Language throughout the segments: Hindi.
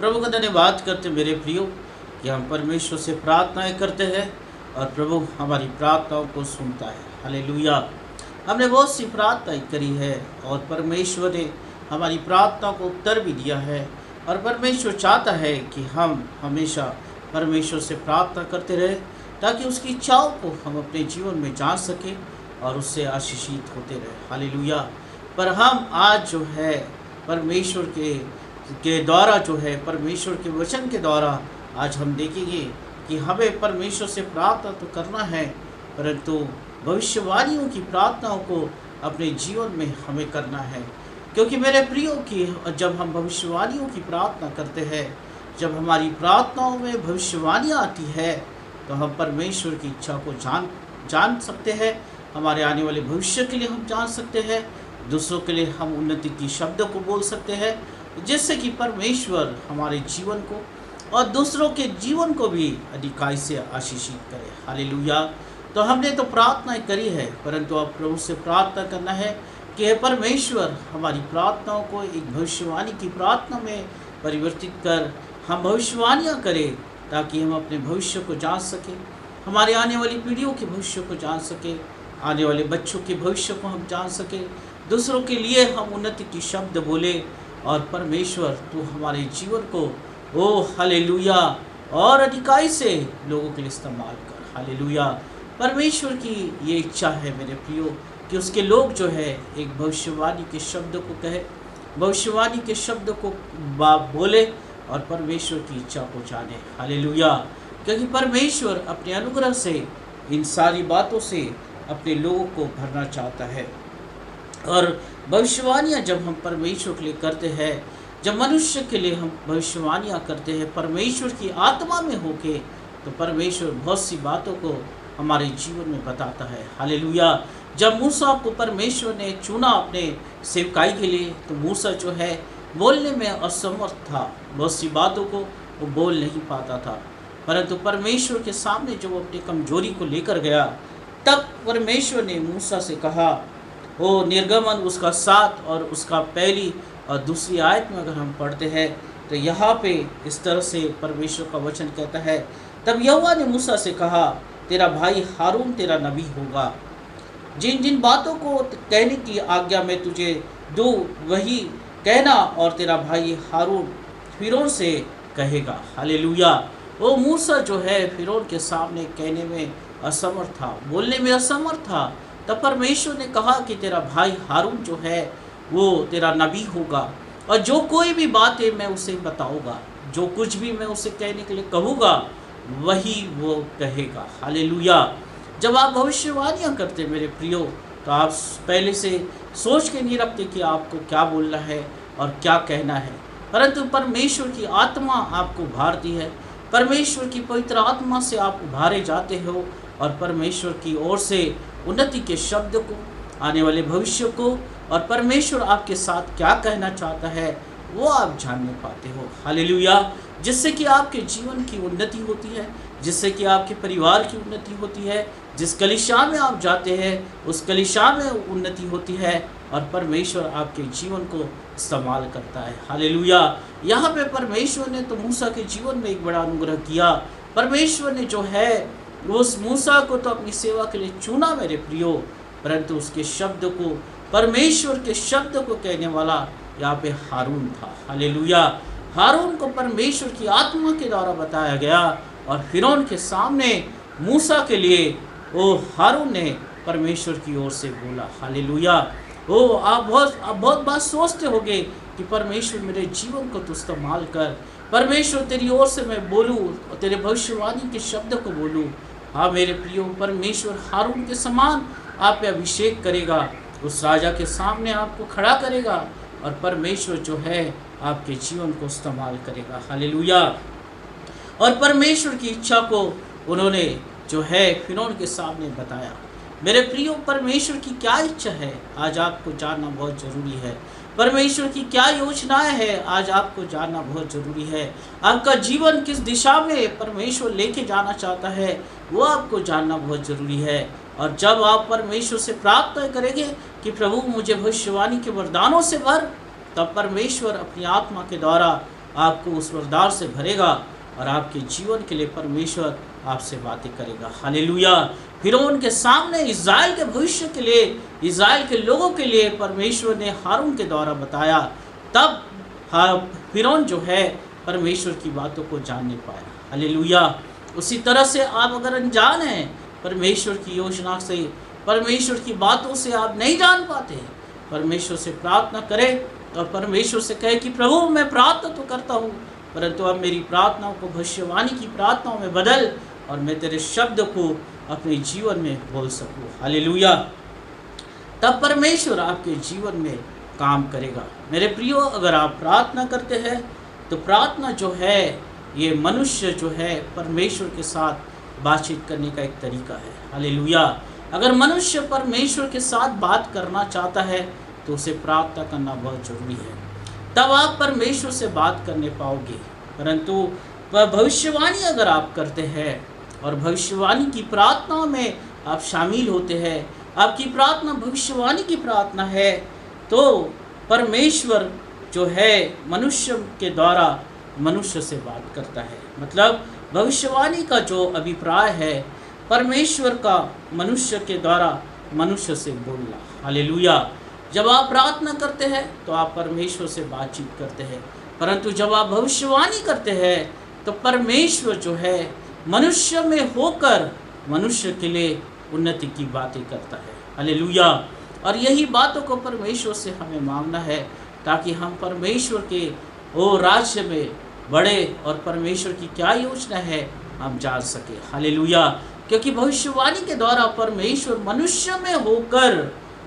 प्रभु का धन्यवाद करते मेरे प्रियो कि हम परमेश्वर से प्रार्थनाएं करते हैं और प्रभु हमारी प्रार्थनाओं को सुनता है। हालेलुया। हमने बहुत सी प्रार्थनाएं करी है और परमेश्वर ने हमारी प्रार्थना को उत्तर भी दिया है और परमेश्वर चाहता है कि हम हमेशा परमेश्वर से प्रार्थना करते रहें ताकि उसकी इच्छाओं को हम अपने जीवन में जान सकें और उससे आशीषित होते रहें। हालेलुया। पर हम आज जो है परमेश्वर के द्वारा जो है परमेश्वर के वचन के द्वारा आज हम देखेंगे कि हमें परमेश्वर से प्रार्थना तो करना है, परंतु भविष्यवाणियों की प्रार्थनाओं को अपने जीवन में हमें करना है। क्योंकि मेरे प्रियो की जब हम भविष्यवाणियों की प्रार्थना करते हैं, जब हमारी प्रार्थनाओं में भविष्यवाणियाँ आती है तो हम परमेश्वर की इच्छा को जान सकते हैं। हमारे आने वाले भविष्य के लिए हम जान सकते हैं, दूसरों के लिए हम उन्नति की शब्द को बोल सकते हैं, जिससे कि परमेश्वर हमारे जीवन को और दूसरों के जीवन को भी अधिकाई से आशीषित करे। हालेलुया। तो हमने तो प्रार्थनाएं करी है, परंतु अब प्रभु से प्रार्थना करना है कि हे परमेश्वर हमारी प्रार्थनाओं को एक भविष्यवाणी की प्रार्थना में परिवर्तित कर हम भविष्यवाणियाँ करें ताकि हम अपने भविष्य को जान सकें, हमारे आने वाली पीढ़ियों के भविष्य को जान सकें, आने वाले बच्चों के भविष्य को हम जान सकें, दूसरों के लिए हम उन्नति की शब्द बोले और परमेश्वर तू हमारे जीवन को ओ हालेलुया और अधिकाई से लोगों के लिए इस्तेमाल कर। हालेलुया। परमेश्वर की ये इच्छा है मेरे प्रियो कि उसके लोग जो है एक भविष्यवाणी के शब्द को कहे, भविष्यवाणी के शब्द को बोले और परमेश्वर की इच्छा को जाने। हालेलुया। क्योंकि परमेश्वर अपने अनुग्रह से इन सारी बातों से अपने लोगों को भरना चाहता है। और भविष्यवाणियाँ जब हम परमेश्वर के लिए करते हैं, जब मनुष्य के लिए हम भविष्यवाणियाँ करते हैं परमेश्वर की आत्मा में होके, तो परमेश्वर बहुत सी बातों को हमारे जीवन में बताता है। हालेलुया। जब मूसा को परमेश्वर ने चुना अपने सेवकाई के लिए, तो मूसा जो है बोलने में असमर्थ था, बहुत सी बातों को वो बोल नहीं पाता था, परंतु परमेश्वर के सामने जब वो अपनी कमजोरी को लेकर गया, तब परमेश्वर ने मूसा से कहा, वो निर्गमन उसका 7 और उसका पहली और दूसरी आयत में अगर हम पढ़ते हैं तो यहाँ पे इस तरह से परमेश्वर का वचन कहता है, तब यहोवा ने मूसा से कहा, तेरा भाई हारून तेरा नबी होगा, जिन जिन बातों को कहने की आज्ञा मैं तुझे दूँ वही कहना, और तेरा भाई हारून फिरौन से कहेगा। हालेलुया। वो मूसा जो है फिरौन के सामने कहने में असमर्थ था, बोलने में असमर्थ था, तब परमेश्वर ने कहा कि तेरा भाई हारून जो है वो तेरा नबी होगा और जो कोई भी बातें मैं उसे बताऊंगा, जो कुछ भी मैं उसे कहने के लिए कहूँगा वही वो कहेगा। हालेलुया। जब आप भविष्यवाणियाँ करते मेरे प्रियो, तो आप पहले से सोच के नहीं रखते कि आपको क्या बोलना है और क्या कहना है, परंतु परमेश्वर की आत्मा आपको उभारती है, परमेश्वर की पवित्र आत्मा से आप उभारे जाते हो और परमेश्वर की ओर से उन्नति के शब्द को, आने वाले भविष्य को और परमेश्वर आपके साथ क्या कहना चाहता है वो आप जानने पाते हो। हालेलुया। जिससे कि आपके जीवन की उन्नति होती है, जिससे कि आपके परिवार की उन्नति होती है, जिस कलीसिया में आप जाते हैं उस कलीसिया में उन्नति होती है और परमेश्वर आपके जीवन को इस्तेमाल करता है। हालेलुया। यहाँ पे परमेश्वर ने तो मूसा के जीवन में एक बड़ा अनुग्रह किया। परमेश्वर ने जो है उस मूसा को तो अपनी सेवा के लिए चुना मेरे प्रियो, परंतु उसके शब्द को, परमेश्वर के शब्द को कहने वाला यहाँ पे हारून था। हालेलुया। हारून को परमेश्वर की आत्मा के द्वारा बताया गया और फिरौन के सामने मूसा के लिए वो हारून ने परमेश्वर की ओर से बोला। हालेलुया। ओ आप बहुत बात सोचते होंगे कि परमेश्वर मेरे जीवन को तो इस्तेमाल कर, परमेश्वर तेरी ओर से मैं बोलूँ और तेरे भविष्यवाणी के शब्द को बोलूँ। हाँ मेरे प्रियो, परमेश्वर हारून के समान आप पे अभिषेक करेगा, उस राजा के सामने आपको खड़ा करेगा और परमेश्वर जो है आपके जीवन को इस्तेमाल करेगा। हालेलुया। और परमेश्वर की इच्छा को उन्होंने जो है फिरौन के सामने बताया। मेरे प्रियो, परमेश्वर की क्या इच्छा है आज आपको जानना बहुत ज़रूरी है। परमेश्वर की क्या योजनाएं हैं आज आपको जानना बहुत ज़रूरी है। आपका जीवन किस दिशा में परमेश्वर लेके जाना चाहता है वो आपको जानना बहुत ज़रूरी है। और जब आप परमेश्वर से प्रार्थना करेंगे कि प्रभु मुझे भविष्यवाणी के वरदानों से भर, तब परमेश्वर अपनी आत्मा के द्वारा आपको उस वरदान से भरेगा और आपके जीवन के लिए परमेश्वर आपसे बातें करेगा। हालेलुया। फिरौन के सामने इज़राइल के भविष्य के लिए, इज़राइल के लोगों के लिए परमेश्वर ने हारून के द्वारा बताया। तब फिरौन जो है परमेश्वर की बातों को जान नहीं पाया। हालेलुया। उसी तरह से आप अगर अनजान हैं परमेश्वर की योजना से, परमेश्वर की बातों से आप नहीं जान पाते, परमेश्वर से प्रार्थना करें और परमेश्वर से कहे कि प्रभु मैं प्रार्थना तो करता हूँ, परंतु अब मेरी प्रार्थनाओं को भविष्यवाणी की प्रार्थनाओं में बदल और मैं तेरे शब्द को अपने जीवन में बोल सकूँ। हालेलुया। तब परमेश्वर आपके जीवन में काम करेगा। मेरे प्रियो, अगर आप प्रार्थना करते हैं तो प्रार्थना जो है ये मनुष्य जो है परमेश्वर के साथ बातचीत करने का एक तरीका है। हालेलुया। अगर मनुष्य परमेश्वर के साथ बात करना चाहता है तो उसे प्रार्थना करना बहुत जरूरी है, तब आप परमेश्वर से बात करने पाओगे। परंतु भविष्यवाणी अगर आप करते हैं और भविष्यवाणी की प्रार्थना में आप शामिल होते हैं, आपकी प्रार्थना भविष्यवाणी की प्रार्थना है, तो परमेश्वर जो है मनुष्य के द्वारा मनुष्य से बात करता है। मतलब भविष्यवाणी का जो अभिप्राय है परमेश्वर का मनुष्य के द्वारा मनुष्य से बोलना। हालेलुया। जब आप प्रार्थना करते हैं तो आप परमेश्वर से बातचीत करते हैं, परंतु जब आप भविष्यवाणी करते हैं तो परमेश्वर जो है मनुष्य में होकर मनुष्य के लिए उन्नति की बातें करता है। हालेलुया। और यही बातों को परमेश्वर से हमें मांगना है ताकि हम परमेश्वर के वो राज्य में बढ़े और परमेश्वर की क्या योजना है हम जान सके। हालेलुया। क्योंकि भविष्यवाणी के द्वारा परमेश्वर मनुष्य में होकर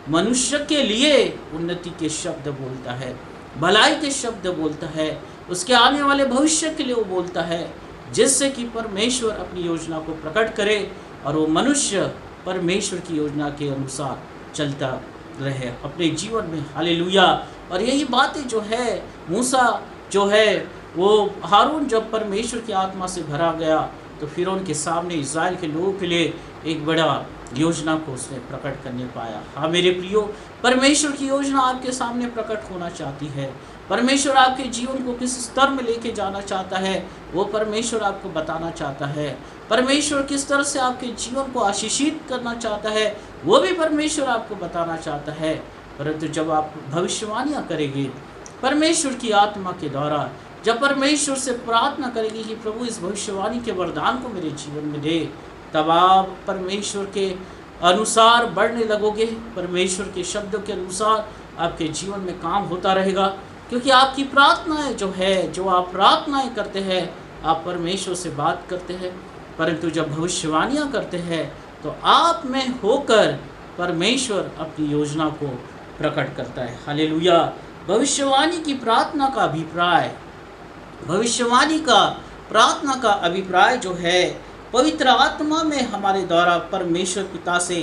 मनुष्य के लिए उन्नति के शब्द बोलता है, भलाई के शब्द बोलता है, उसके आने वाले भविष्य के लिए वो बोलता है, जिससे कि परमेश्वर अपनी योजना को प्रकट करे और वो मनुष्य परमेश्वर की योजना के अनुसार चलता रहे अपने जीवन में। हालेलुया। और यही बातें जो है मूसा जो है वो हारून जब परमेश्वर की आत्मा से भरा गया तो फिर उनके सामने इज़राइल के लोगों के लिए एक बड़ा योजना को उसने प्रकट करने पाया। हाँ मेरे प्रियो, परमेश्वर की योजना आपके सामने प्रकट होना चाहती है। परमेश्वर आपके जीवन को किस स्तर में लेके जाना चाहता है वो परमेश्वर आपको बताना चाहता है। परमेश्वर किस तरह से आपके जीवन को आशीषित करना चाहता है वो भी परमेश्वर आपको बताना चाहता है। परंतु जब आप भविष्यवाणियाँ करेंगे परमेश्वर की आत्मा के द्वारा, जब परमेश्वर से प्रार्थना करेंगे कि प्रभु इस भविष्यवाणी के वरदान को मेरे जीवन में दे, तब आप परमेश्वर के अनुसार बढ़ने लगोगे। परमेश्वर के शब्दों के अनुसार आपके जीवन में काम होता रहेगा, क्योंकि आपकी प्रार्थनाएं जो है, जो आप प्रार्थनाएं करते हैं, आप परमेश्वर से बात करते हैं। परंतु जब भविष्यवाणियाँ करते हैं तो आप में होकर परमेश्वर अपनी योजना को प्रकट करता है। हालेलुया। भविष्यवाणी की प्रार्थना का अभिप्राय, भविष्यवाणी का प्रार्थना का अभिप्राय जो है पवित्र आत्मा में हमारे द्वारा परमेश्वर पिता से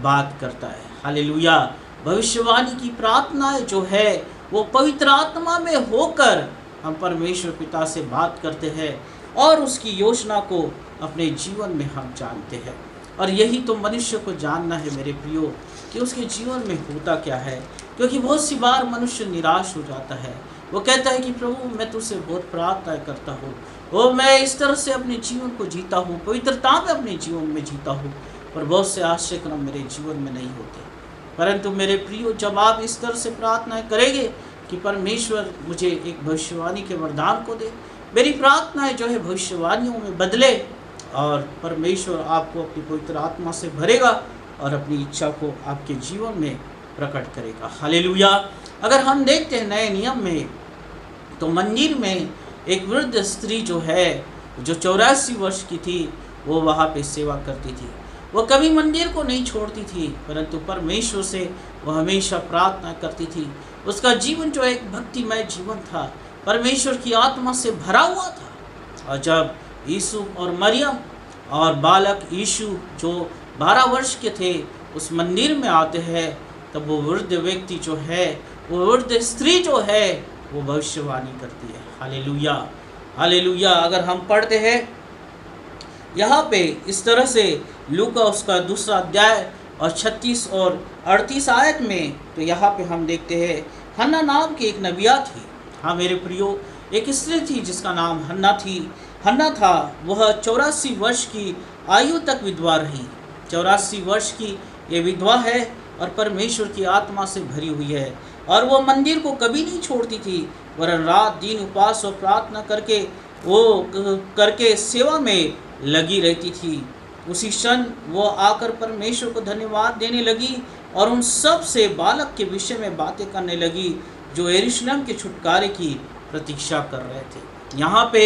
बात करता है। हालेलुया। भविष्यवाणी की प्रार्थनाएं जो है वो पवित्र आत्मा में होकर हम परमेश्वर पिता से बात करते हैं और उसकी योजना को अपने जीवन में हम जानते हैं। और यही तो मनुष्य को जानना है मेरे प्रियो कि उसके जीवन में होता क्या है। क्योंकि बहुत सी बार मनुष्य निराश हो जाता है, वो कहता है कि प्रभु मैं तुझसे बहुत प्रार्थना करता हूँ, वो मैं इस तरह से अपने जीवन को जीता हूँ, पवित्रता में अपने जीवन में जीता हूँ, पर बहुत से आश्चर्यक्रम मेरे जीवन में नहीं होते। परंतु मेरे प्रियो, जब आप इस तरह से प्रार्थनाएं करेंगे कि परमेश्वर मुझे एक भविष्यवाणी के वरदान को दे, मेरी प्रार्थनाएं जो है भविष्यवाणियों में बदले और परमेश्वर आपको अपनी पवित्र आत्मा से भरेगा और अपनी इच्छा को आपके जीवन में प्रकट करेगा। हालेलुया। अगर हम देखते हैं नए नियम में तो मंदिर में एक वृद्ध स्त्री जो है, जो 84 वर्ष की थी, वो वहाँ पे सेवा करती थी। वो कभी मंदिर को नहीं छोड़ती थी, परंतु परमेश्वर से वो हमेशा प्रार्थना करती थी। उसका जीवन जो एक भक्तिमय जीवन था, परमेश्वर की आत्मा से भरा हुआ था। और जब यीशु और मरियम और बालक यीशु जो 12 वर्ष के थे उस मंदिर में आते हैं, तब वो वृद्ध व्यक्ति जो है, वो वृद्ध स्त्री जो है, वो भविष्यवाणी करती है। हालेलुया। हालेलुया। अगर हम पढ़ते हैं यहाँ पे इस तरह से लूका उसका 2 अध्याय और 36 और 38 आयत में, तो यहाँ पे हम देखते हैं हन्ना नाम की एक नबिया थी। हाँ मेरे प्रियो, एक स्त्री थी जिसका नाम हन्ना था। वह 84 वर्ष की आयु तक विधवा रही। 84 वर्ष की ये विधवा है और परमेश्वर की आत्मा से भरी हुई है, और वो मंदिर को कभी नहीं छोड़ती थी, वरन रात दिन उपवास और प्रार्थना करके सेवा में लगी रहती थी। उसी क्षण वो आकर परमेश्वर को धन्यवाद देने लगी और उन सब से बालक के विषय में बातें करने लगी जो यरूशलेम के छुटकारे की प्रतीक्षा कर रहे थे। यहाँ पे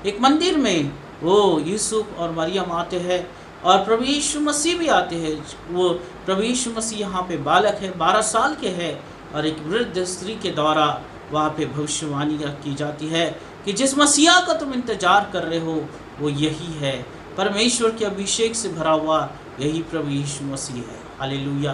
एक मंदिर में वो यूसुफ और मरियम आते हैं और प्रभु यीशु मसीह भी आते हैं। वो प्रभु यीशु मसीह यहाँ पे बालक है, 12 साल के है, और एक वृद्ध स्त्री के द्वारा वहाँ पे भविष्यवाणी की जाती है कि जिस मसीहा का तुम इंतजार कर रहे हो वो यही है, परमेश्वर के अभिषेक से भरा हुआ यही प्रभु यीशु मसीह है। Hallelujah,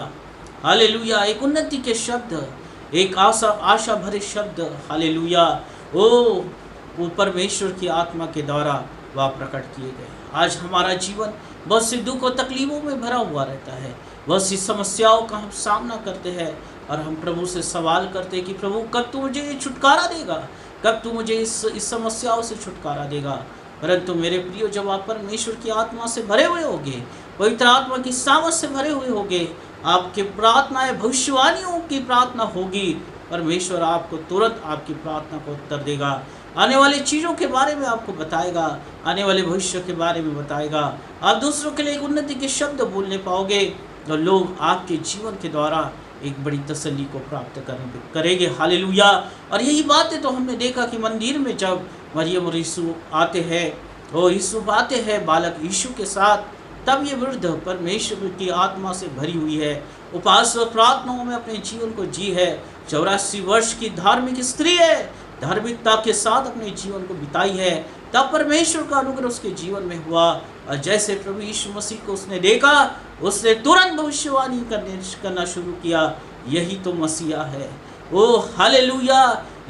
hallelujah. एक उन्नति के शब्द, एक आशा भरे शब्द, हालेलुया। वो परमेश्वर की आत्मा के द्वारा वह प्रकट किए गए। आज हमारा जीवन बहुत सी दुख और तकलीफों में भरा हुआ रहता है, बहुत सी समस्याओं का हम सामना करते हैं और हम प्रभु से सवाल करते हैं कि प्रभु कब तू मुझे ये छुटकारा देगा, कब तू मुझे इस समस्याओं से छुटकारा देगा। परंतु मेरे प्रियो, जब आप परमेश्वर की आत्मा से भरे हुए होंगे, पवित्र आत्मा की सामर्थ से भरे हुए होंगे, आपकी प्रार्थनाएं भविष्यवाणियों की प्रार्थना होगी, परमेश्वर आपको तुरंत आपकी प्रार्थना को उत्तर देगा, आने वाली चीज़ों के बारे में आपको बताएगा, आने वाले भविष्य के बारे में बताएगा। आप दूसरों के लिए एक उन्नति के शब्द बोलने पाओगे तो लोग आपके जीवन के द्वारा एक बड़ी तसल्ली को प्राप्त करेंगे। हालेलुया। और यही बातें तो हमने देखा कि मंदिर में जब मरियम और यीशु आते हैं, वो यीशु आते हैं बालक यीशु के साथ, तब ये वृद्ध परमेश्वर की आत्मा से भरी हुई है, उपवास और प्रार्थनाओं में अपने जीवन को जी है। 84 वर्ष की धार्मिक स्त्री है, धार्मिकता के साथ अपने जीवन को बिताई है। तब परमेश्वर का अनुग्रह उसके जीवन में हुआ और जैसे प्रभु यीशु मसीह को उसने देखा, उसने तुरंत भविष्यवाणी करना शुरू किया, यही तो मसीहा है। ओ हालेलुया,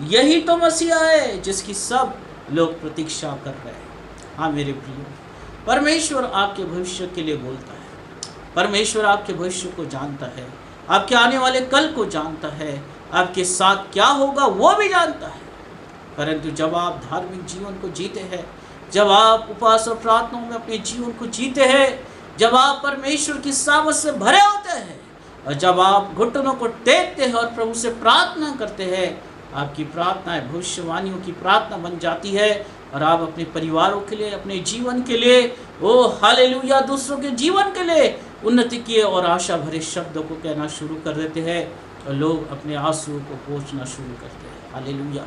यही तो मसीहा है जिसकी सब लोग प्रतीक्षा कर रहे हैं। हाँ मेरे प्रियो, परमेश्वर आपके भविष्य के लिए बोलता है, परमेश्वर आपके भविष्य को जानता है, आपके आने वाले कल को जानता है, आपके साथ क्या होगा वो भी जानता है। परंतु जब आप धार्मिक जीवन को जीते हैं, जब आप उपवास और प्रार्थनाओं में अपने जीवन को जीते हैं, जब आप परमेश्वर की सामर्थ से भरे होते हैं और जब आप घुटनों को टेकते हैं और प्रभु से प्रार्थना करते हैं, आपकी प्रार्थनाएं भविष्यवाणियों की प्रार्थना बन जाती है और आप अपने परिवारों के लिए, अपने जीवन के लिए, ओ हालेलुया, दूसरों के जीवन के लिए उन्नति किए और आशा भरे शब्दों को कहना शुरू कर देते हैं और लोग अपने आंसुओं को पोंछना शुरू करते हैं। Hallelujah,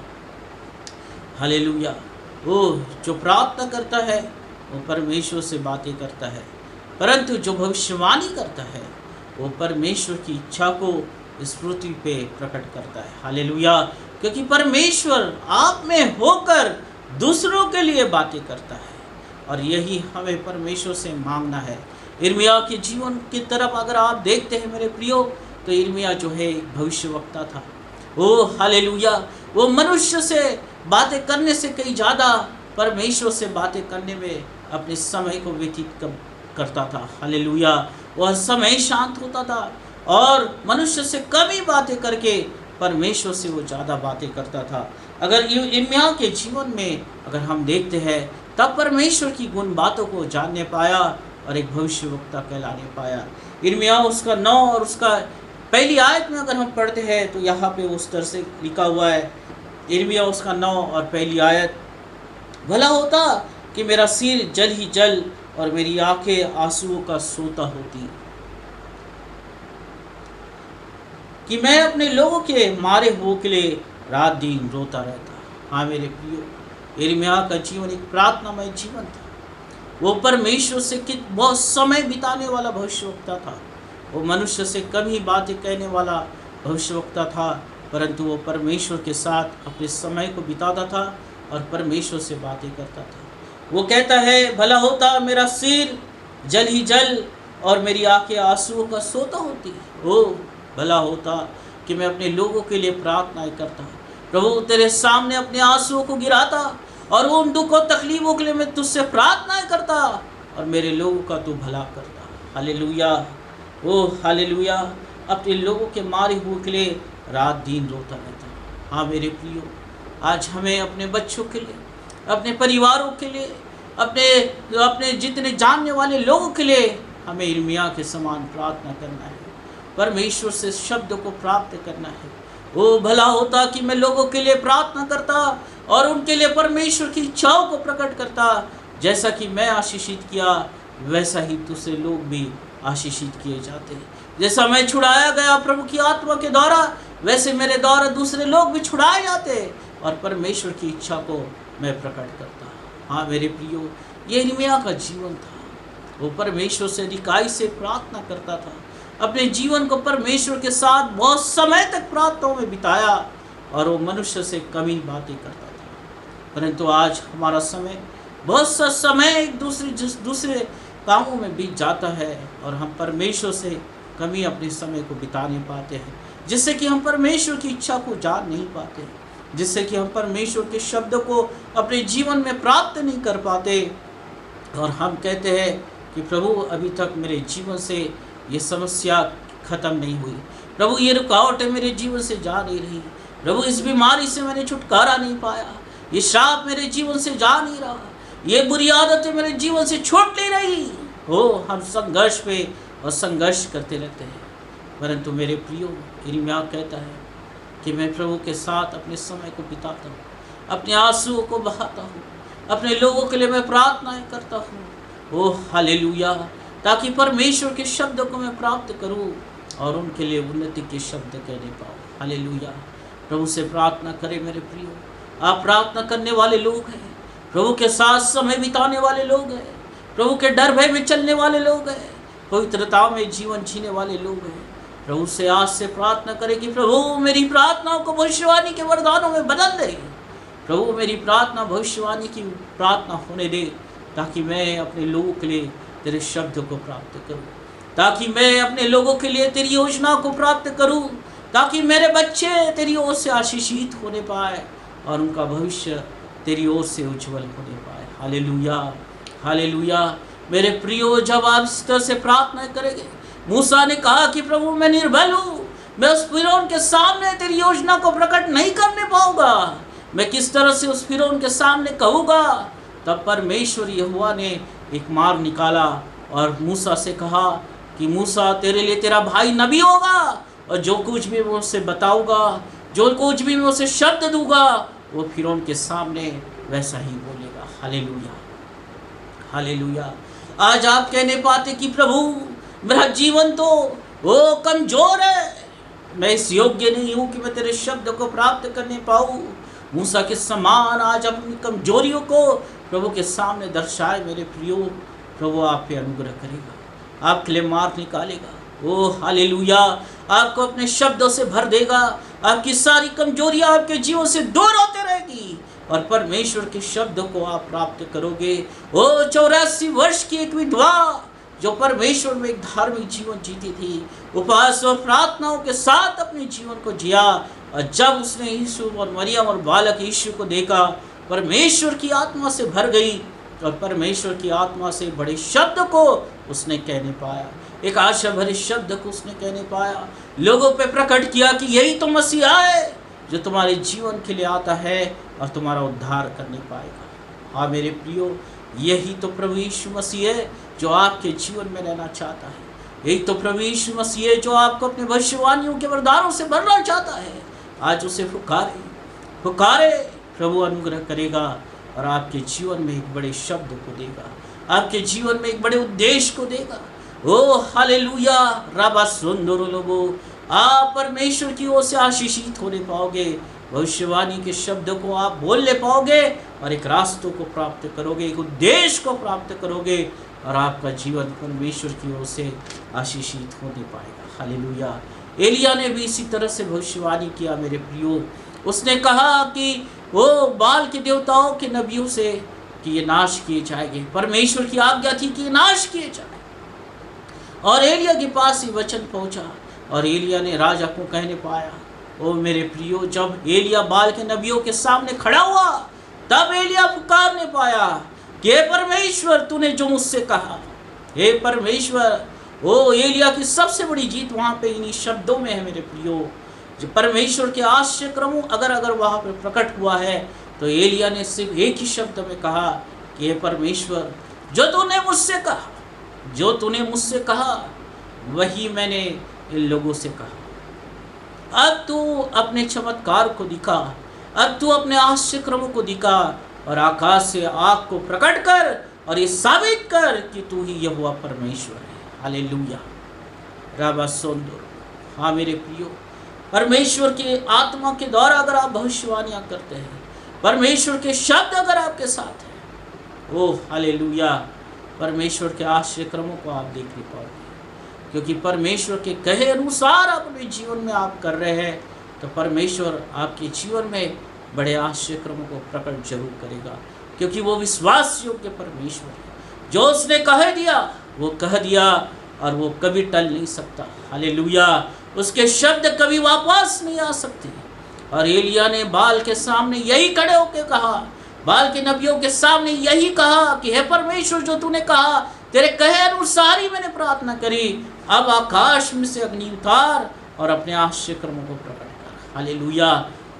hallelujah. वो जो प्रार्थना करता है वो परमेश्वर से बातें करता है, परंतु जो भविष्यवाणी करता है वो परमेश्वर की इच्छा को इस पृथ्वी पे प्रकट करता है। हालेलुया, क्योंकि परमेश्वर आप में होकर दूसरों के लिए बातें करता है और यही हमें परमेश्वर से मांगना है। यिर्मयाह के जीवन की तरफ अगर आप देखते हैं मेरे प्रियो, तो यिर्मयाह जो है भविष्यवक्ता था। ओ हालेलुया, वो मनुष्य से बातें करने से कहीं ज़्यादा परमेश्वर से बातें करने में अपने समय को व्यतीत करता था। हालेलुया, वह समय शांत होता था और मनुष्य से कम ही बातें करके परमेश्वर से वो ज़्यादा बातें करता था। अगर यिर्मयाह के जीवन में अगर हम देखते हैं, तब परमेश्वर की गुण बातों को जानने पाया और एक भविष्यवक्ता कहलाने पाया। यिर्मयाह उसका 9 और उसका पहली आयत में अगर हम पढ़ते हैं तो यहाँ पे उस तरह से लिखा हुआ है, यिर्मयाह उसका 9 और पहली आयत, भला होता कि मेरा सिर जल ही जल और मेरी आंखें आंसुओं का सोता होती, कि मैं अपने लोगों के मारे हुओं के लिए रात दिन रोता रहता। हाँ मेरे प्रियो, यिर्मयाह का जीवन एक प्रार्थनामय जीवन था। वो परमेश्वर से बहुत समय बिताने वाला भविष्यवक्ता था। वो मनुष्य से कम ही बातें कहने वाला भविष्यवक्ता था, परंतु वो परमेश्वर के साथ अपने समय को बिताता था और परमेश्वर से बातें करता था। वो कहता है, भला होता मेरा सिर जल ही जल और मेरी आंखें आंसुओं का सोता होती। ओ भला होता कि मैं अपने लोगों के लिए प्रार्थनाएं करता, प्रभु तेरे सामने अपने आंसुओं को गिराता और उन दुख और तकलीफों के लिए मैं तुझसे प्रार्थनाएं करता और मेरे लोगों का तू भला करता। हालेलुया, ओ हालेलुया, अपने लोगों के मारे हुए के लिए रात दिन रोता रहता। हाँ मेरे प्रियो, आज हमें अपने बच्चों के लिए, अपने परिवारों के लिए, अपने अपने जितने जानने वाले लोगों के लिए हमें यिर्मयाह के समान प्रार्थना करना है, परमेश्वर से शब्द को प्राप्त करना है। वो भला होता कि मैं लोगों के लिए प्रार्थना करता और उनके लिए परमेश्वर की इच्छाओं को प्रकट करता। जैसा कि मैं आशीषित किया वैसा ही दूसरे लोग भी आशीषित किए जाते। जैसा मैं छुड़ाया गया प्रभु की आत्मा के द्वारा, वैसे मेरे द्वारा दूसरे लोग भी छुड़ाए जाते और परमेश्वर की इच्छा को मैं प्रकट करता। हाँ मेरे प्रियो, ये यिर्मयाह का जीवन था। वो परमेश्वर से निकाई से प्रार्थना करता था, अपने जीवन को परमेश्वर के साथ बहुत समय तक प्रार्थनाओं में बिताया और वो मनुष्य से कमी बातें करता था। परंतु आज हमारा समय, बहुत सा समय एक दूसरे कामों में बीत जाता है और हम परमेश्वर से कमी अपने समय को बिता नहीं पाते हैं, जिससे कि हम परमेश्वर की इच्छा को जान नहीं पाते, जिससे कि हम परमेश्वर के शब्द को अपने जीवन में प्राप्त नहीं कर पाते। और हम कहते हैं कि प्रभु अभी तक मेरे जीवन से ये समस्या ख़त्म नहीं हुई, प्रभु ये रुकावटें मेरे जीवन से जा नहीं रही, प्रभु इस बीमारी से मैंने छुटकारा नहीं पाया, ये श्राप मेरे जीवन से जा नहीं रहा, ये बुरी आदतें मेरे जीवन से छूट नहीं रही। हो हम संघर्ष पे और संघर्ष करते रहते हैं। परंतु मेरे प्रियो, यिर्मयाह कहता है कि मैं प्रभु के साथ अपने समय को बिताता हूँ, अपने आंसुओं को बहाता हूँ, अपने लोगों के लिए मैं प्रार्थनाएं करता हूँ। ओह हालेलुया, ताकि परमेश्वर के शब्द को मैं प्राप्त करूँ और उनके लिए उन्नति के शब्द कहने पाऊँ। हालेलुया, प्रभु से प्रार्थना करें मेरे प्रियो। आप प्रार्थना करने वाले लोग हैं, प्रभु के साथ समय बिताने वाले लोग हैं, प्रभु के डर भय में चलने वाले लोग हैं, पवित्रता में जीवन जीने वाले लोग हैं। प्रभु से आज से प्रार्थना करें कि प्रभु मेरी प्रार्थनाओं को भविष्यवाणी के वरदानों में बदल दे। प्रभु मेरी प्रार्थना भविष्यवाणी की प्रार्थना होने दे, ताकि मैं अपने लोगों के लिए तेरे शब्द को प्राप्त करूं, ताकि मैं अपने लोगों के लिए तेरी योजना को प्राप्त करूं, ताकि मेरे बच्चे तेरी ओर से आशीषित होने पाए और उनका भविष्य तेरी ओर से उज्जवल होने पाए। Hallelujah, hallelujah. मेरे प्रियो, जब आप इस तरह से प्रार्थना करेंगे, मूसा ने कहा कि प्रभु मैं निर्बल हूँ, मैं उस फिरौन के सामने तेरी योजना को प्रकट नहीं करने पाऊंगा, मैं किस तरह से उस फिरौन के सामने कहूँगा। तब परमेश्वर यहोवा ने एक मार्ग निकाला और मूसा से कहा कि मूसा तेरे लिए तेरा भाई नबी होगा और जो कुछ भी मैं उससे बताऊँगा, जो कुछ भी मैं उसे शब्द दूंगा, वो फिरौन के सामने वैसा ही बोलेगा। Hallelujah, hallelujah. आज आप कहने पाते कि प्रभु मेरा जीवन तो वो कमज़ोर है, मैं इस योग्य नहीं हूँ कि मैं तेरे शब्द को प्राप्त करने पाऊँ। मूसा के समान आज अपनी कमजोरियों को प्रभु के सामने दर्शाए मेरे प्रियो। प्रभु आप पे अनुग्रह करेगा, आपके लिए मार्ग निकालेगा। ओ हालेलुया, आपको अपने शब्दों से भर देगा, आपकी सारी कमजोरियां आपके जीवन से दूर होते रहेगी और परमेश्वर के शब्द को आप प्राप्त करोगे। ओ 84 वर्ष की एक विधवा जो परमेश्वर में एक धार्मिक जीवन जीती थी, उपवास और प्रार्थनाओं के साथ अपने जीवन को जिया, और जब उसने यीशु और मरियम और बालक यीशु को देखा, परमेश्वर की आत्मा से भर गई और परमेश्वर की आत्मा से बड़े शब्द को उसने कहने पाया, एक आशा भरे शब्द को उसने कहने पाया, लोगों पे प्रकट किया कि यही तो मसीहा है जो तुम्हारे जीवन के लिए आता है और तुम्हारा उद्धार करने पाएगा। हाँ मेरे प्रियो, यही तो प्रभु यीशु मसीह है जो आपके जीवन में रहना चाहता है। यही तो प्रभु यीशु मसीह है जो आपको अपने भविष्यवाणियों के वरदानों से भरना चाहता है। आज उसे पुकारे, पुकारे, प्रभु अनुग्रह करेगा और आपके जीवन में एक बड़े शब्द को देगा, आपके जीवन में एक बड़े उद्देश्य को देगा। ओ हालेलुया, राबा सुंदर लोगो, आप परमेश्वर की ओर से आशीषित होने पाओगे, भविष्यवाणी के शब्द को आप बोलने पाओगे और एक रास्तों को प्राप्त करोगे, एक उद्देश्य को प्राप्त करोगे और आपका जीवन परमेश्वर की ओर से आशीषित होने पाएगा। हालेलुया। एलिया ने भी इसी तरह से भविष्यवाणी किया मेरे प्रियो। उसने कहा कि वो बाल के देवताओं के नबियों से कि ये नाश किए जाएंगे, परमेश्वर की आज्ञा थी कि ये नाश किए जाए। और एलिया के पास ही वचन पहुंचा और एलिया ने राजा को कहने पाया। ओ मेरे प्रियो, जब एलिया बाल के नबियों के सामने खड़ा हुआ, तब एलिया पुकारने पाया कि हे परमेश्वर, तूने जो मुझसे कहा, हे परमेश्वर। ओ एलिया की सबसे बड़ी जीत वहाँ पे इन्हीं शब्दों में है मेरे प्रियो। जो परमेश्वर के आश्चर्य क्रमों अगर वहाँ पर प्रकट हुआ है, तो एलिया ने सिर्फ एक ही शब्द में कहा कि हे परमेश्वर, जो तूने मुझसे कहा वही मैंने इन लोगों से कहा। अब तू अपने चमत्कार को दिखा, अब तू अपने आश्चर्य क्रमों को दिखा और आकाश से आग को प्रकट कर और ये साबित कर कि तू ही यहोवा परमेश्वर है। हालेलुया। राबा सोंदर। हाँ मेरे प्रियो, परमेश्वर के आत्मा के द्वारा अगर आप भविष्यवाणियां करते हैं, परमेश्वर के शब्द अगर आपके साथ हैं, ओह हालेलुया, परमेश्वर के आश्चर्य क्रमों को आप देख नहीं पाओगे। क्योंकि परमेश्वर के कहे अनुसार अपने जीवन में आप कर रहे हैं, तो परमेश्वर आपके जीवन में बड़े आश्चर्य क्रमों को प्रकट जरूर करेगा। क्योंकि वो विश्वास योग्य परमेश्वर है। जो उसने कह दिया वो कह दिया और वो कभी टल नहीं सकता। हालेलुया। उसके शब्द कभी वापस नहीं आ सकते। और एलिया ने बाल के सामने यही खड़े होकर कहा, बाल के नबियों के सामने यही कहा कि हे परमेश्वर, जो तूने कहा, तेरे कहे अनुसार ही मैंने प्रार्थना करी। अब आकाश में से अग्नि उतार और अपने आश्चर्य कर्मों को प्रकट कर। हालेलुया।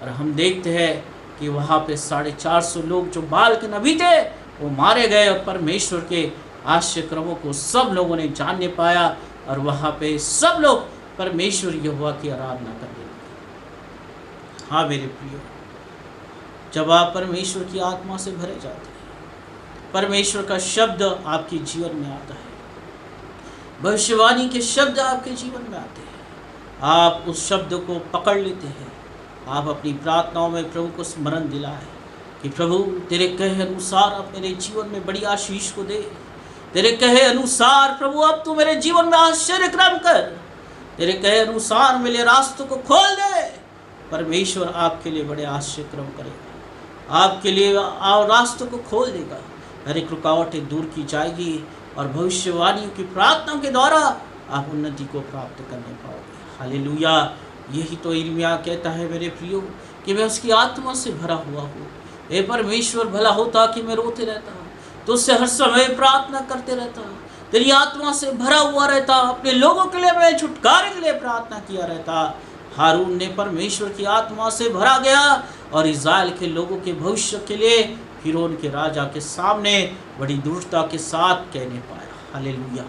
और हम देखते हैं कि वहाँ पे 450 लोग जो बाल के नबी थे वो मारे गए और परमेश्वर के आश्चर्य कर्मों को सब लोगों ने जानने पाया और वहाँ पे सब लोग परमेश्वर यहोवा की आराधना करने लगे। हाँ मेरे प्रियो, जब आप परमेश्वर की आत्मा से भरे जाते हैं, परमेश्वर का शब्द आपके जीवन में आता है, भविष्यवाणी के शब्द आपके जीवन में आते हैं, आप उस शब्द को पकड़ लेते हैं। आप अपनी प्रार्थनाओं में प्रभु को स्मरण दिलाएं कि प्रभु तेरे कहे अनुसार आप मेरे जीवन में बड़ी आशीष को दे। तेरे कहे अनुसार प्रभु अब तू मेरे जीवन में आश्चर्य क्रम कर। तेरे कहे अनुसार मेरे रास्तों को खोल दे। परमेश्वर आपके लिए बड़े आश्चर्य क्रम करेगा, आपके लिए रास्तों को खोल देगा। हर एक रुकावटें दूर की जाएगी और भविष्यवाणियों की प्रार्थनाओं के द्वारा आप उन्नति को प्राप्त करने पाओगे। हालेलुया। यही तो यिर्मयाह कहता है मेरे प्रियो कि मैं उसकी आत्मा से भरा हुआ हूँ। हे परमेश्वर, भला होता कि मैं रोते रहता, तो उससे हर समय प्रार्थना करते रहता, तेरी आत्मा से भरा हुआ रहता, अपने लोगों के लिए मैं छुटकारे के लिए प्रार्थना किया रहता। हारून ने परमेश्वर की आत्मा से भरा गया और इस्राएल के लोगों के भविष्य के लिए फिरौन के राजा के सामने बड़ी दृढ़ता के साथ कहने पाया। Hallelujah,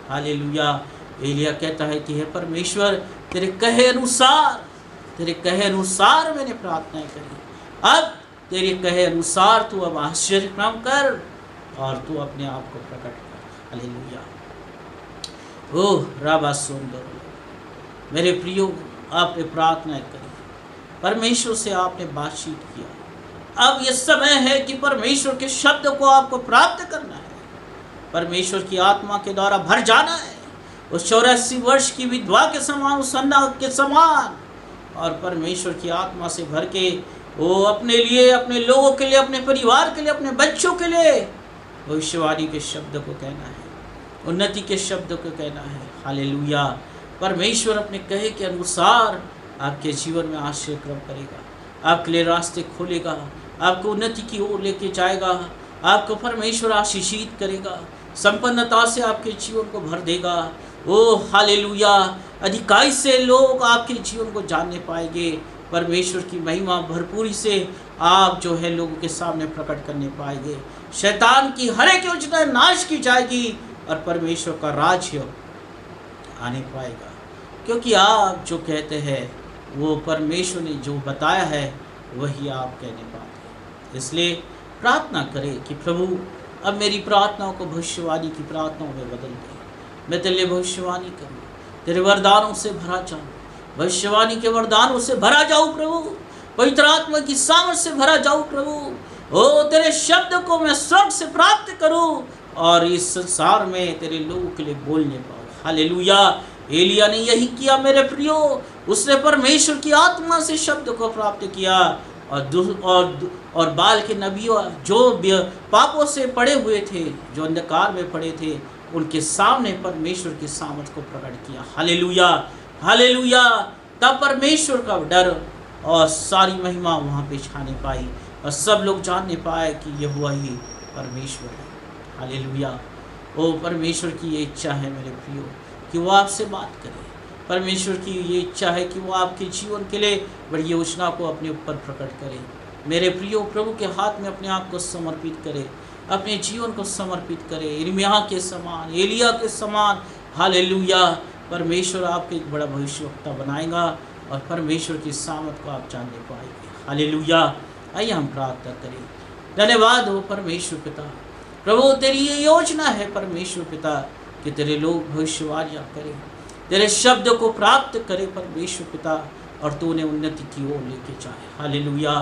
hallelujah. एलिया कहता है कि हे परमेश्वर, तेरे कहे अनुसार मैंने प्रार्थनाएं करी। अब तेरे कहे अनुसार तू अब आश्चर्य काम कर और तू अपने आप को प्रकट कर। हालेलुया। ओह राबा सुंदर। मेरे प्रियो, आपने प्रार्थनाएं करी, परमेश्वर से आपने बातचीत किया। अब यह समय है कि परमेश्वर के शब्द को आपको प्राप्त करना है, परमेश्वर की आत्मा के द्वारा भर जाना है। उस 84 वर्ष की विधवा के समान, उस अन्ना के समान, और परमेश्वर की आत्मा से भर के वो अपने लिए, अपने लोगों के लिए, अपने परिवार के लिए, अपने बच्चों के लिए भविष्यवाणी के शब्द को कहना है, उन्नति के शब्द को कहना है। हालेलुया। परमेश्वर अपने कहे के अनुसार आपके जीवन में आश्चर्य क्रम करेगा, आपके लिए रास्ते खोलेगा, आपको उन्नति की ओर लेके जाएगा, आपको परमेश्वर आशीषित करेगा, संपन्नता से आपके जीवन को भर देगा। Oh hallelujah. अधिकाई से लोग आपके जीवन को जानने पाएंगे, परमेश्वर की महिमा भरपूरी से आप जो है लोगों के सामने प्रकट करने पाएंगे। शैतान की हर एक योजना नाश की जाएगी और परमेश्वर का राज्य आने पाएगा, क्योंकि आप जो कहते हैं वो परमेश्वर ने जो बताया है वही आप कहने पाते हैं। इसलिए प्रार्थना करें कि प्रभु अब मेरी प्रार्थनाओं को भविष्यवाणी की प्रार्थनाओं में बदल दे। मैं तेरे लिए भविष्यवाणी करूँ, तेरे वरदानों से भरा जाऊँ, भविष्यवाणी के वरदानों से भरा जाऊँ प्रभु, पवित्र आत्मा की सामर्थ से भरा जाऊँ प्रभु। ओ तेरे शब्द को मैं स्वर्ग से प्राप्त करूँ और इस संसार में तेरे लोगों के लिए बोलने पाऊँ। हालेलुया। एलिया ने यही किया मेरे प्रियो, उसने परमेश्वर की आत्मा से शब्द को प्राप्त किया और बाल के नबियों जो पापों से पड़े हुए थे, जो अंधकार में पड़े थे, उनके सामने परमेश्वर की सामर्थ को प्रकट किया। Hallelujah, hallelujah. तब परमेश्वर का डर और सारी महिमा वहाँ पे छाने पाई और सब लोग जानने पाए कि यहोवा ही परमेश्वर है। हालेलुया। ओ परमेश्वर की ये इच्छा है मेरे प्रियो कि वो आपसे बात करे, परमेश्वर की ये इच्छा है कि वो आपके जीवन के लिए बड़ी योजना को अपने ऊपर प्रकट करे। मेरे प्रियो, प्रभु के हाथ में अपने आप को समर्पित करे, अपने जीवन को समर्पित करे, यिर्मयाह के समान, एलिया के समान। हालेलुया। परमेश्वर आपको एक बड़ा भविष्यवक्ता बनाएगा और परमेश्वर की सामर्थ को आप जानने पाएंगे। हालेलुया। आइए हम प्रार्थना करें। धन्यवाद हो परमेश्वर पिता। प्रभु तेरी ये योजना है परमेश्वर पिता कि तेरे लोग भविष्यवाणियाँ करें, तेरे शब्द को प्राप्त करें परमेश्वर पिता, और तू उन्हें उन्नति की ओर लेके जाए। हालेलुया।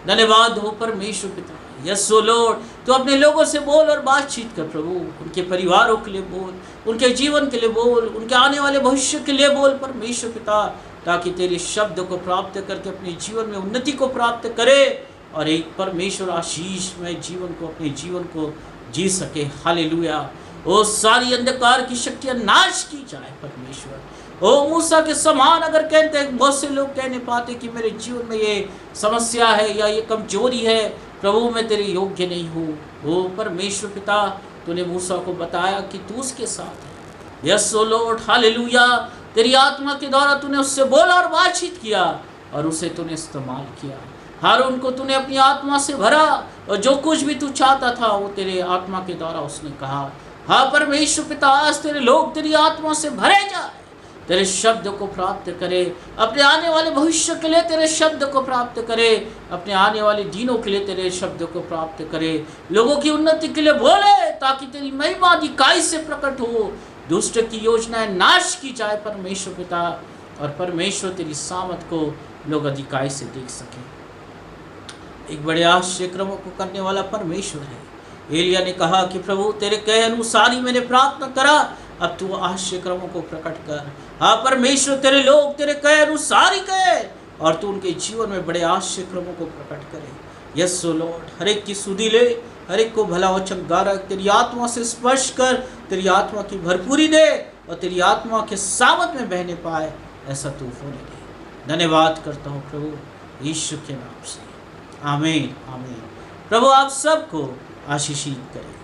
धन्यवाद हो परमेश्वर पिता। यस ओ लॉर्ड, तो अपने लोगों से बोल और बातचीत कर प्रभु। उनके परिवारों के लिए बोल, उनके जीवन के लिए बोल, उनके आने वाले भविष्य के लिए बोल परमेश्वर पिता, ताकि तेरे शब्द को प्राप्त करके अपने जीवन में उन्नति को प्राप्त करे और एक परमेश्वर आशीष में जीवन को, अपने जीवन को जी सके। हालेलुया। ओ सारी अंधकार की शक्तियाँ नाश की जाए परमेश्वर। ओ मूसा के समान अगर कहते हैं, बहुत से लोग कहने पाते कि मेरे जीवन में ये समस्या है या ये कमजोरी है, प्रभु मैं तेरे योग्य नहीं हूँ। ओ परमेश्वर पिता, तूने मूसा को बताया कि तू उसके साथ है। यस ओ लॉर्ड। हालेलुया। तेरी आत्मा के द्वारा तूने उससे बोला और बातचीत किया और उसे तूने इस्तेमाल किया। हारून को तूने अपनी आत्मा से भरा और जो कुछ भी तू चाहता था वो तेरे आत्मा के द्वारा उसने कहा। हाँ परमेश्वर पिता, आज तेरे लोग तेरी आत्मा से भरे जाए, तेरे शब्द को प्राप्त करे, अपने आने वाले भविष्य के लिए तेरे शब्द को प्राप्त करे, अपने आने वाले दिनों के लिए तेरे शब्द को प्राप्त करे, लोगों की उन्नति के लिए बोले, ताकि तेरी महिमा अधिकाई से प्रकट हो, दुष्ट की योजनाएं नाश की जाए परमेश्वर पिता, और परमेश्वर तेरी सामर्थ को लोग अधिकाई से देख सके। एक बड़े आश्चर्य क्रमों को करने वाला परमेश्वर है। एलिया ने कहा कि प्रभु तेरे कहे अनुसार ही मैंने प्रार्थना करा, अब तू आश्चर्य क्रमों को प्रकट कर। हाँ परमेश्वर, तेरे लोग तेरे कहे अनुसार ही कहे और तू उनके जीवन में बड़े आश्चर्य क्रमों को प्रकट करे। यस ओ लॉर्ड, हर एक की सुधि ले, हर एक को भला वचन गा, तेरी आत्मा से स्पर्श कर, तेरी आत्मा की भरपूरी दे और तेरी आत्मा के सामत में बहने पाए, ऐसा तू होने दे। धन्यवाद करता हूँ प्रभु यीशु के नाम से। आमीन आमीन। प्रभु आप सबको आशीषित करें।